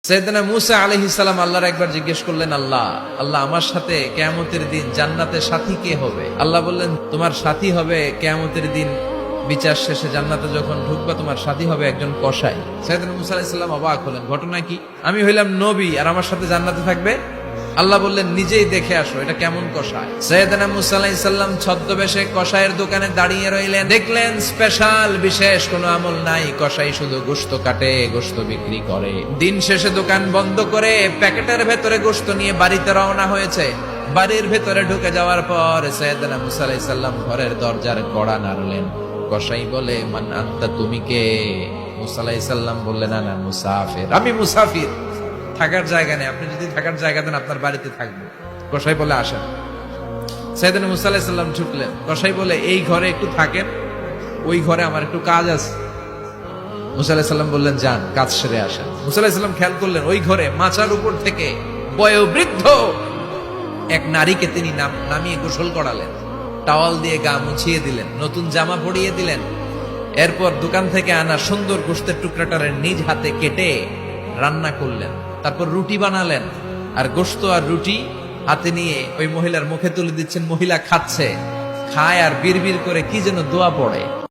সাইয়েদনা মূসা আলাইহিস সালাম আল্লাহর একবার জিজ্ঞেস করলেন, আল্লাহ আমার সাথে কিয়ামতের দিন জান্নাতে সাথী কে হবে? আল্লাহ বললেন, তোমার সাথী হবে কিয়ামতের দিন বিচার শেষে জান্নাতে যখন ঢুকবা, তোমার সাথী হবে একজন কসাই। সাইয়েদনা মূসা আলাইহিস সালাম অবাক হলেন, ঘটনা কি? আমি হইলাম নবী আর আমার সাথে জান্নাতে থাকবে? আল্লাহ বললেন, নিজেই দেখে আসো এটা কেমন কসাই। সাইয়েদনা মূসা আলাইহিস সালাম ছদ্মবেশে কসাইয়ের দোকানে দাঁড়িয়ে রইলেন। দেখলেন স্পেশাল বিশেষ কোনো আমল নাই, কসাই শুধু গোশত কাটে, গোশত বিক্রি করে। দিন শেষে দোকান বন্ধ করে প্যাকেটের ভেতরে গোশত নিয়ে বাড়িতে রওনা হয়েছে। বাড়ির ভেতরে ঢুকে যাওয়ার পর সাইয়েদনা মূসা আলাইহিস সালাম ঘরের দরজার কড়া নাড়লেন। কসাই বলে, মান আনতা, তুমি কে? মূসা আলাইহিস সালাম বললেন, আনা মুসাফির, আমি মুসাফির, থাকার জায়গা নেই, আপনি যদি থাকার জায়গা দেন আপনার বাড়িতে থাকবো। কসাই বলে, আসেন। সাইয়েদনা মূসা আলাইহিস সালাম ঢুকলেন। কসাই বলে, এই ঘরে একটু থাকেন, ওই ঘরে আমার একটু কাজ আছে। মূসা আলাইহিস সালাম বললেন, যান, কাজ সেরে আসেন। মূসা আলাইহিস সালাম খেয়াল করলেন, ওই ঘরে মাচার উপর থেকে বয়োবৃদ্ধ এক নারীকে তিনি নামিয়ে গোসল করালেন, টাওয়াল দিয়ে গা মুছিয়ে দিলেন, নতুন জামা পরিয়ে দিলেন। এরপর দোকান থেকে আনা সুন্দর গোশতের টুকরাটারে নিজ হাতে কেটে রান্না করলেন। তারপর রুটি বানালেন, আর গোশত আর রুটি হাতে নিয়ে ওই মহিলার মুখে তুলে দিচ্ছেন। মহিলা খাচ্ছে, খায় আর বিড়বিড় করে কি যেন দোয়া পড়ে।